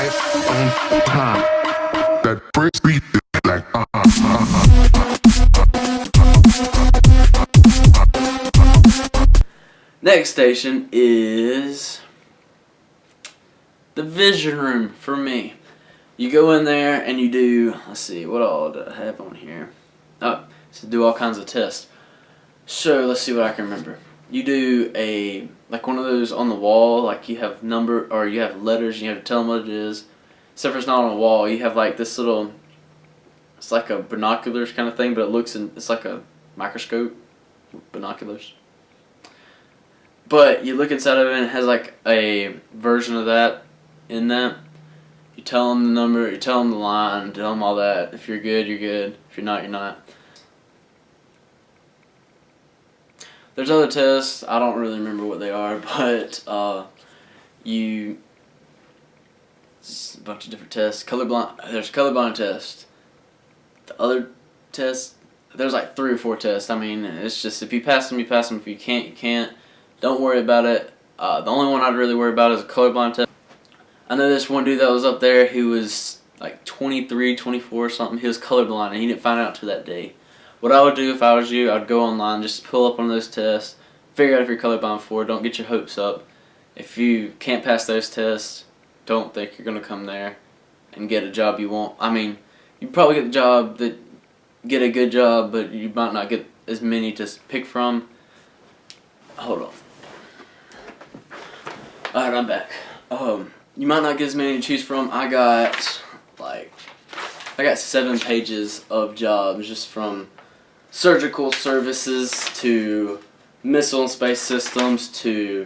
right on time. That French beat is like Next station is the vision room for me. You go in there and you do, let's see, what all do I have on here? Oh, so do all kinds of tests. So let's see what I can remember. You do like one of those on the wall, like you have you have letters and you have to tell them what it is. Except for it's not on a wall, you have like this little, it's like a binoculars kind of thing, but it's like a microscope, binoculars. But you look inside of it and it has like a version of that in that. You tell them the number, you tell them the line, tell them all that. If you're good, you're good. If you're not, you're not. There's other tests, I don't really remember what they are, but it's a bunch of different tests. There's colorblind test. The other tests, there's like 3 or 4 tests. I mean, it's just if you pass them, you pass them. If you can't, you can't. Don't worry about it. The only one I'd really worry about is a colorblind test. I know this one dude that was up there who was like 23, 24 or something. He was colorblind and he didn't find out till that day. What I would do if I was you, I'd go online, just pull up one of those tests, figure out if you're colorblind before. Don't get your hopes up. If you can't pass those tests, don't think you're going to come there and get a job you want. I mean, you probably get a good job, but you might not get as many to pick from. Hold on. Alright, I'm back. You might not get as many to choose from. I got 7 pages of jobs, just from surgical services to missile and space systems to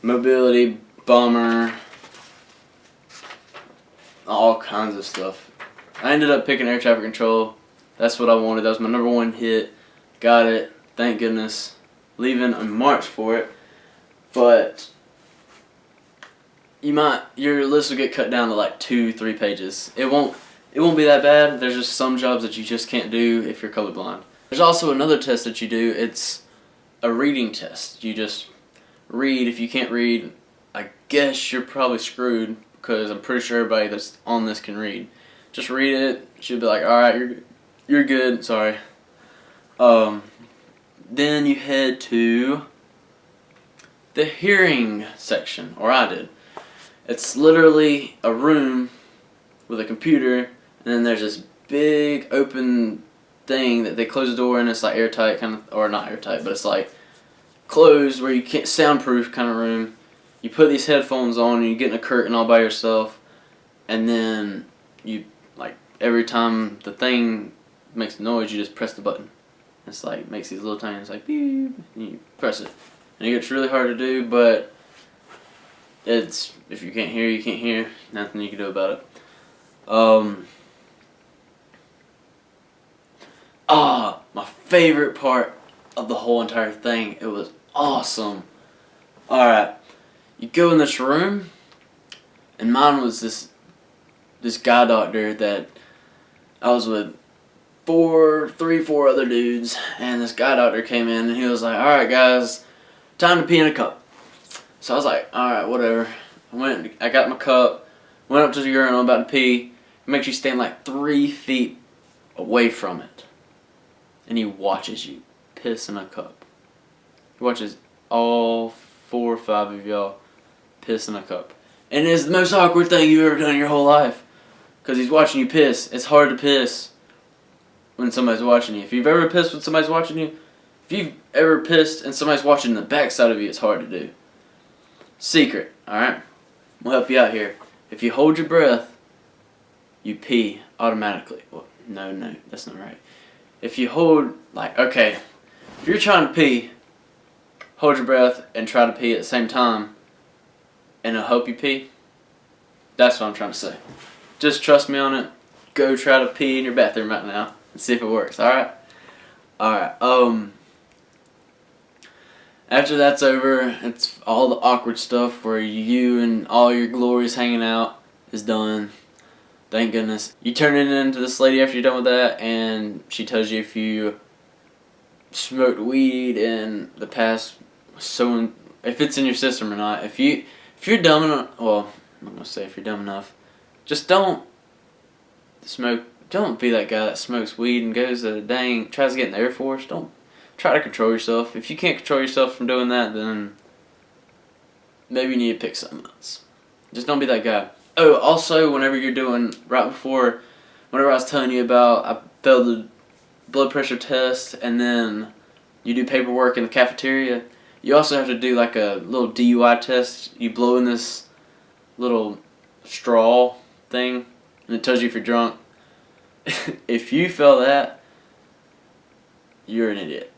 mobility, bomber, all kinds of stuff. I ended up picking air traffic control. That's what I wanted. That was my #1 hit. Got it. Thank goodness. Leaving in March for it. But your list will get cut down to like 2-3 pages. It won't be that bad. There's just some jobs that you just can't do if you're colorblind. There's also another test that you do. It's a reading test. You just read. If you can't read, I guess you're probably screwed, because I'm pretty sure everybody that's on this can read. Just read it. She'll be like, alright, you're good. Sorry. Then you head to the hearing section, or I did. It's literally a room with a computer, and then there's this big open thing that they close the door and it's like airtight kind of, or not airtight, but it's like closed where you can't, soundproof kind of room. You put these headphones on and you get in a curtain all by yourself, and then you, like, every time the thing makes a noise, you just press the button. It's like, makes these little tiny, it's like beep, and you press it. And it gets really hard to do, but it's, if you can't hear, you can't hear. Nothing you can do about it. My favorite part of the whole entire thing. It was awesome. Alright, you go in this room, and mine was this guy doctor that I was with 4 other dudes, and this guy doctor came in and he was like, alright guys, time to pee in a cup. So I was like, alright, whatever. I got my cup, went up to the urinal, about to pee. He makes you stand like 3 feet away from it. And he watches you piss in a cup. He watches all 4 or 5 of y'all piss in a cup. And it's the most awkward thing you've ever done in your whole life. Because he's watching you piss. It's hard to piss when somebody's watching you. If you've ever pissed when somebody's watching you, if you've ever pissed and somebody's watching the backside of you, it's hard to do. Secret, alright? We'll help you out here. If you hold your breath, you pee automatically. Well, no, that's not right. If you hold, like, okay, if you're trying to pee, hold your breath and try to pee at the same time, and it'll help you pee. That's what I'm trying to say. Just trust me on it. Go try to pee in your bathroom right now and see if it works, alright? Alright, after that's over, it's all the awkward stuff where you and all your glories hanging out is done. Thank goodness. You turn it into this lady after you're done with that, and she tells you if you smoked weed in the past, if it's in your system or not. If you're dumb enough, well, I'm not gonna say if you're dumb enough. just don't smoke. Don't be that guy that smokes weed and goes to tries to get in the Air Force. Don't try to control yourself. If you can't control yourself from doing that, then maybe you need to pick something else. Just don't be that guy. Oh, also, whenever you're doing, whenever I was telling you about, I failed the blood pressure test, and then you do paperwork in the cafeteria, you also have to do like a little DUI test. You blow in this little straw thing, and it tells you if you're drunk. If you fail that, you're an idiot.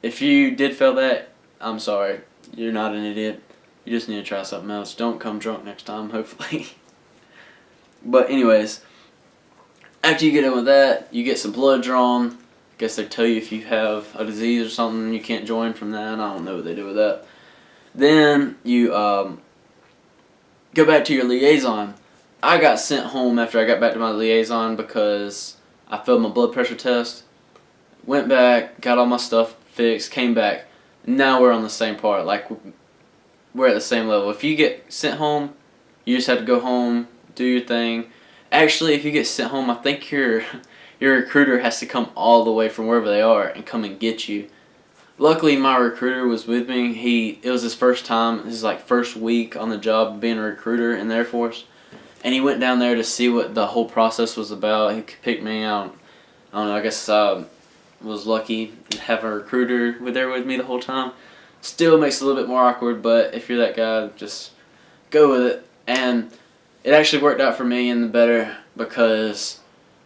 If you did fail that, I'm sorry. You're not an idiot. You just need to try something else. Don't come drunk next time, hopefully. But anyways, after you get in with that, you get some blood drawn. I guess they tell you if you have a disease or something you can't join from that. I don't know what they do with that. Then you go back to your liaison. I got sent home after I got back to my liaison because I failed my blood pressure test. Went back, got all my stuff fixed, came back. Now we're on the same part. Like, we're at the same level. If you get sent home, you just have to go home, do your thing. Actually, if you get sent home, I think your recruiter has to come all the way from wherever they are and come and get you. Luckily, my recruiter was with me. It was his first time. His first week on the job being a recruiter in the Air Force, and he went down there to see what the whole process was about. He picked me out. I don't know. I guess I was lucky to have a recruiter there with me the whole time. Still makes it a little bit more awkward, but if you're that guy, just go with it. And it actually worked out for me in the better because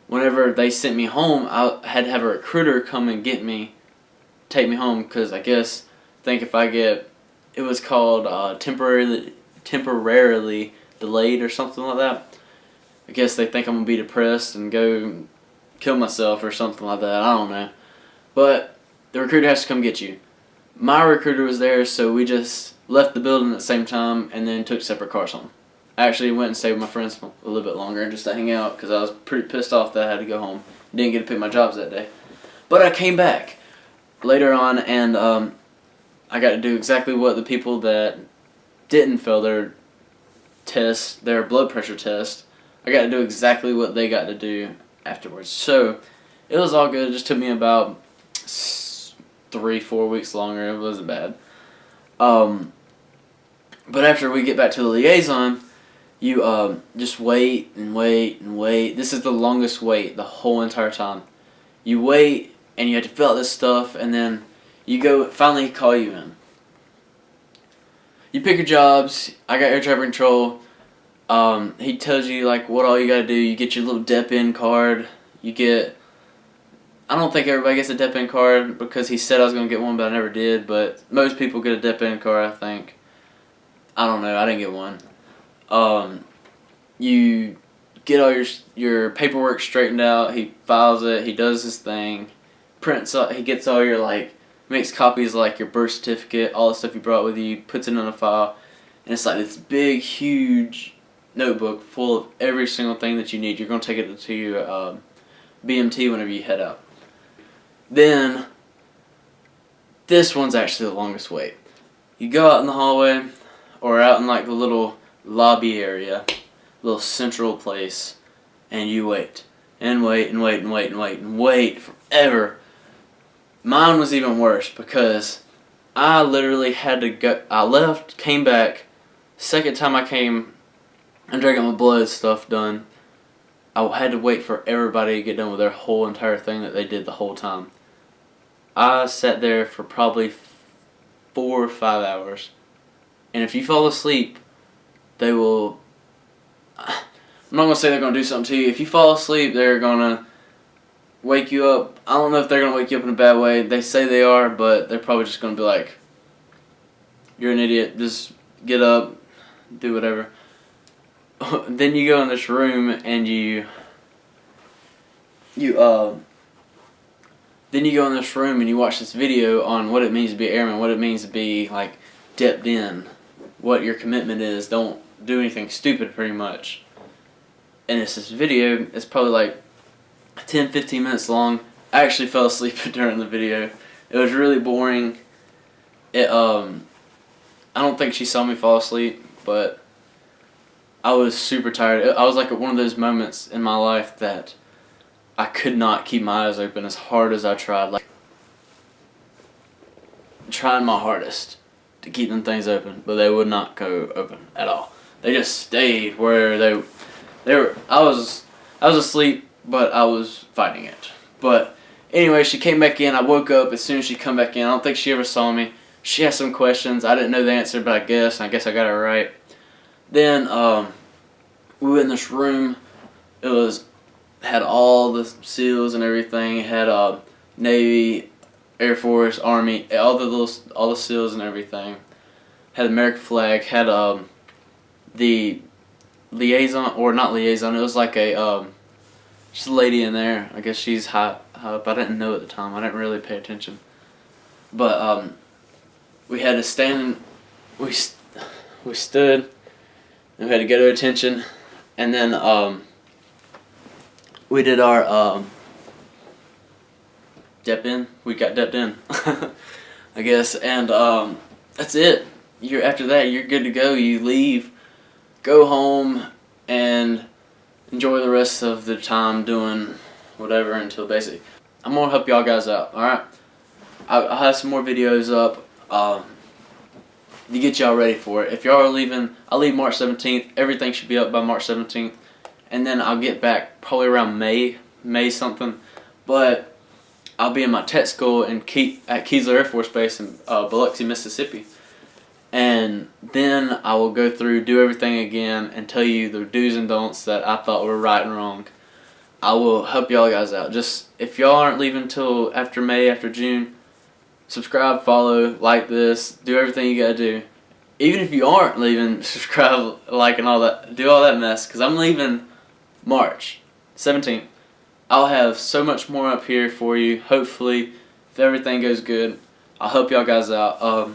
whenever they sent me home, I had to have a recruiter come and get me, take me home, because I think if I get, it was called temporarily delayed or something like that. I guess they think I'm going to be depressed and go kill myself or something like that. I don't know. But the recruiter has to come get you. My recruiter was there, so we just left the building at the same time and then took separate cars home. I actually went and stayed with my friends a little bit longer just to hang out because I was pretty pissed off that I had to go home. Didn't get to pick my jobs that day. But I came back later on and I got to do exactly what the people that didn't fail their test, their blood pressure test, I got to do exactly what they got to do afterwards. So it was all good. It just took me about 3-4 weeks longer. It wasn't bad. But after we get back to the liaison, you just wait and wait and wait. This is the longest wait the whole entire time. You wait and you have to fill out this stuff, and then you go. Finally, call you in. You pick your jobs. I got air traffic control. He tells you what all you gotta do. You get your little DEP-in card. You get. I don't think everybody gets a DEP-in card because he said I was gonna get one, but I never did. But most people get a DEP-in card, I think. I don't know. I didn't get one. You get all your paperwork straightened out. He files it. He does his thing. He gets all your makes copies your birth certificate, all the stuff you brought with you, puts it in a file, and it's this big, huge notebook full of every single thing that you need. You're gonna take it to your BMT whenever you head out. Then this one's actually the longest wait. You go out in the hallway or out in the little lobby area, little central place, and you wait and wait and wait and wait and wait and wait forever. Mine was even worse because I literally had to go. I left, came back. Second time I came, I'm drinking my blood stuff done. I had to wait for everybody to get done with their whole entire thing that they did the whole time. I sat there for probably 4 or 5 hours. And if you fall asleep, they will. I'm not going to say they're going to do something to you. If you fall asleep, they're going to wake you up. I don't know if they're going to wake you up in a bad way. They say they are, but they're probably just going to be like, you're an idiot. Just get up, do whatever. Then you go in this room and then you go in this room and you watch this video on what it means to be an airman, what it means to be DEP'd in, what your commitment is. Don't do anything stupid, pretty much. And it's this video. It's probably 10-15 minutes long. I actually fell asleep during the video. It was really boring. I don't think she saw me fall asleep, but I was super tired. I was like at one of those moments in my life that I could not keep my eyes open as hard as I tried. Like, trying my hardest to keep them things open, but they would not go open at all. They just stayed where they were. I was asleep, but I was fighting it. But anyway, she came back in. I woke up as soon as she come back in. I don't think she ever saw me. She asked some questions. I didn't know the answer, but I guess I got it right. Then we went in this room. It had all the SEALs and everything. It had Navy, Air Force, Army, all the SEALs and everything. Had American flag. Had the liaison, or not liaison. It was like a just a lady in there. I guess she's high up. I didn't know at the time. I didn't really pay attention. But we had to stand. We stood. And we had to get her attention, and then we did our dep in. We got depped in, I guess, and that's it. After that, you're good to go. You leave, go home, and enjoy the rest of the time doing whatever until basically. I'm gonna help y'all guys out. All right, I'll have some more videos up. To get y'all ready for it. If y'all are leaving, I'll leave March 17th. Everything should be up by March 17th. And then I'll get back probably around May something. But I'll be in my tech school at Keesler Air Force Base in Biloxi, Mississippi. And then I will go through, do everything again, and tell you the do's and don'ts that I thought were right and wrong. I will help y'all guys out. Just, if y'all aren't leaving till after May, after June, subscribe, follow, like this, do everything you gotta do. Even if you aren't leaving, subscribe, like, and all that. Do all that mess, because I'm leaving March 17th. I'll have so much more up here for you. Hopefully, if everything goes good, I'll help y'all guys out.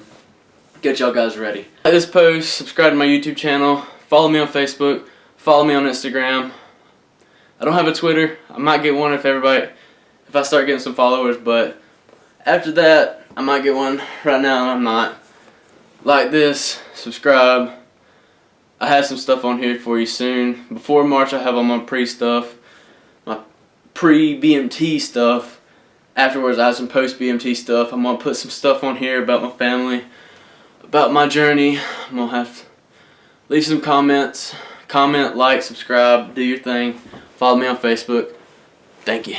Get y'all guys ready. Like this post, subscribe to my YouTube channel, follow me on Facebook, follow me on Instagram. I don't have a Twitter. I might get one if I start getting some followers, but after that, I might get one. Right now, I'm not. Like this, subscribe. I have some stuff on here for you soon. Before March, I have all my pre-stuff, my pre-BMT stuff. Afterwards, I have some post-BMT stuff. I'm going to put some stuff on here about my family, about my journey. I'm going to have to leave some comments. Comment, like, subscribe, do your thing. Follow me on Facebook. Thank you.